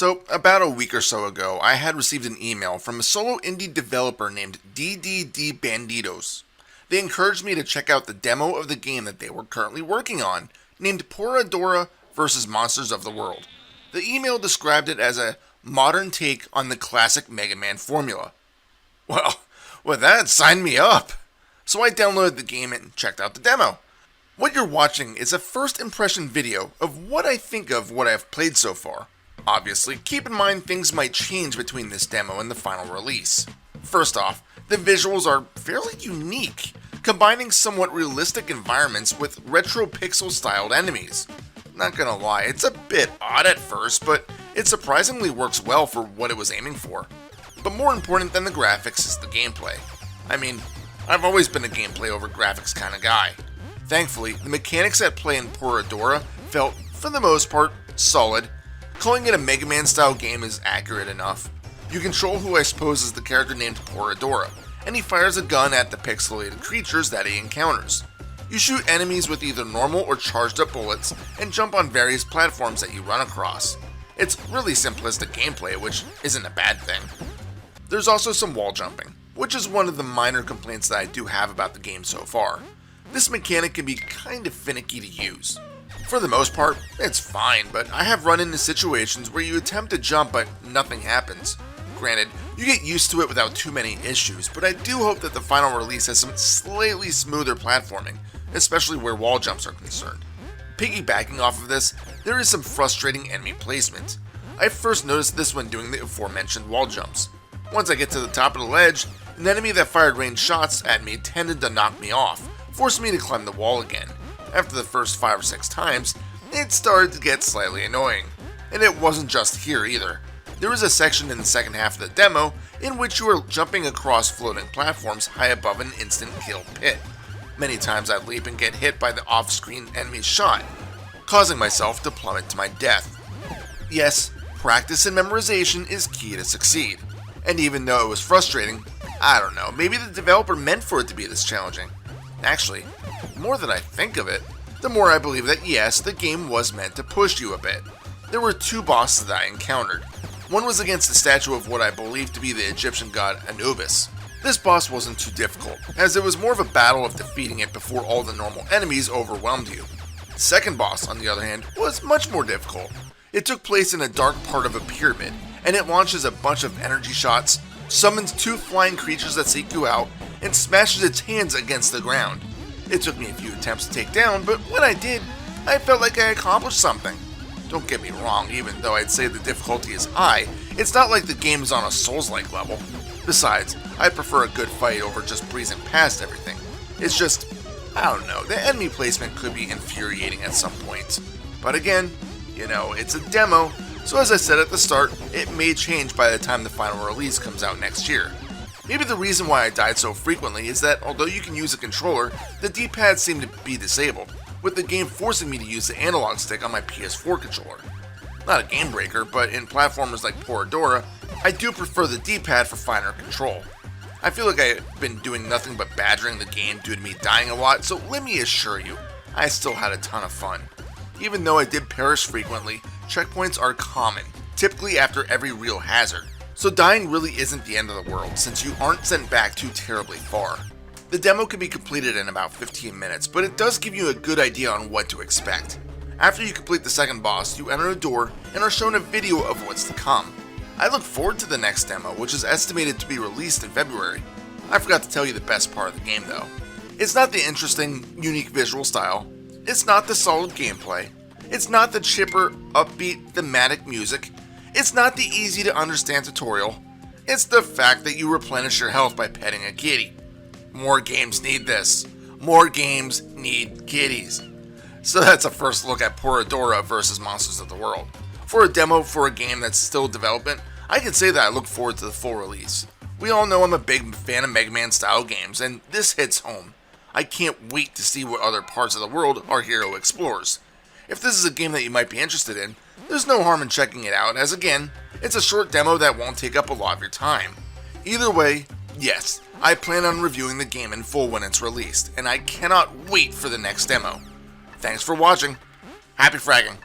So, about a week or so ago, I had received an email from a solo indie developer named DDD Banditos. They encouraged me to check out the demo of the game that they were currently working on, named Poradora vs. Monsters of the World. The email described it as a modern take on the classic Mega Man formula. Well, with that, sign me up! So I downloaded the game and checked out the demo. What you're watching is a first impression video of what I think of what I've played so far. Obviously, keep in mind things might change between this demo and the final release. First off, the visuals are fairly unique, combining somewhat realistic environments with retro pixel-styled enemies. Not gonna lie, it's a bit odd at first, but it surprisingly works well for what it was aiming for. But more important than the graphics is the gameplay. I mean, I've always been a gameplay over graphics kind of guy. Thankfully, the mechanics at play in Poradora felt, for the most part, solid. Calling it a Mega Man style game is accurate enough. You control who I suppose is the character named Poradora, and he fires a gun at the pixelated creatures that he encounters. You shoot enemies with either normal or charged up bullets, and jump on various platforms that you run across. It's really simplistic gameplay, which isn't a bad thing. There's also some wall jumping, which is one of the minor complaints that I do have about the game so far. This mechanic can be kind of finicky to use. For the most part, it's fine, but I have run into situations where you attempt to jump but nothing happens. Granted, you get used to it without too many issues, but I do hope that the final release has some slightly smoother platforming, especially where wall jumps are concerned. Piggybacking off of this, there is some frustrating enemy placement. I first noticed this when doing the aforementioned wall jumps. Once I get to the top of the ledge, an enemy that fired ranged shots at me tended to knock me off, forcing me to climb the wall again. After the first 5 or 6 times, it started to get slightly annoying. And it wasn't just here either. There is a section in the second half of the demo in which you are jumping across floating platforms high above an instant kill pit. Many times I leap and get hit by the off-screen enemy's shot, causing myself to plummet to my death. Yes, practice and memorization is key to succeed. And even though it was frustrating, I don't know, maybe the developer meant for it to be this challenging. Actually, the more that I think of it, the more I believe that yes, the game was meant to push you a bit. There were 2 bosses that I encountered. One was against the statue of what I believe to be the Egyptian god Anubis. This boss wasn't too difficult, as it was more of a battle of defeating it before all the normal enemies overwhelmed you. The second boss, on the other hand, was much more difficult. It took place in a dark part of a pyramid, and it launches a bunch of energy shots, summons 2 flying creatures that seek you out, and smashes its hands against the ground. It took me a few attempts to take down, but when I did, I felt like I accomplished something. Don't get me wrong, even though I'd say the difficulty is high, it's not like the game is on a Souls-like level. Besides, I prefer a good fight over just breezing past everything. It's just, I don't know, the enemy placement could be infuriating at some points. But again, you know, it's a demo, so as I said at the start, it may change by the time the final release comes out next year. Maybe the reason why I died so frequently is that although you can use a controller, the D-pad seemed to be disabled, with the game forcing me to use the analog stick on my PS4 controller. Not a game breaker, but in platformers like Poradora, I do prefer the D-pad for finer control. I feel like I've been doing nothing but badgering the game due to me dying a lot, so let me assure you, I still had a ton of fun. Even though I did perish frequently, checkpoints are common, typically after every real hazard, so dying really isn't the end of the world since you aren't sent back too terribly far. The demo can be completed in about 15 minutes, but it does give you a good idea on what to expect. After you complete the second boss, you enter a door and are shown a video of what's to come. I look forward to the next demo, which is estimated to be released in February. I forgot to tell you the best part of the game though. It's not the interesting, unique visual style. It's not the solid gameplay. It's not the chipper, upbeat, thematic music. It's not the easy to understand tutorial. It's the fact that you replenish your health by petting a kitty. More games need this. More games need kitties. So that's a first look at Poradora vs. Monsters of the World. For a demo for a game that's still in development, I can say that I look forward to the full release. We all know I'm a big fan of Mega Man style games, and this hits home. I can't wait to see what other parts of the world our hero explores. If this is a game that you might be interested in, there's no harm in checking it out, as again, it's a short demo that won't take up a lot of your time. Either way, yes, I plan on reviewing the game in full when it's released, and I cannot wait for the next demo. Thanks for watching. Happy fragging.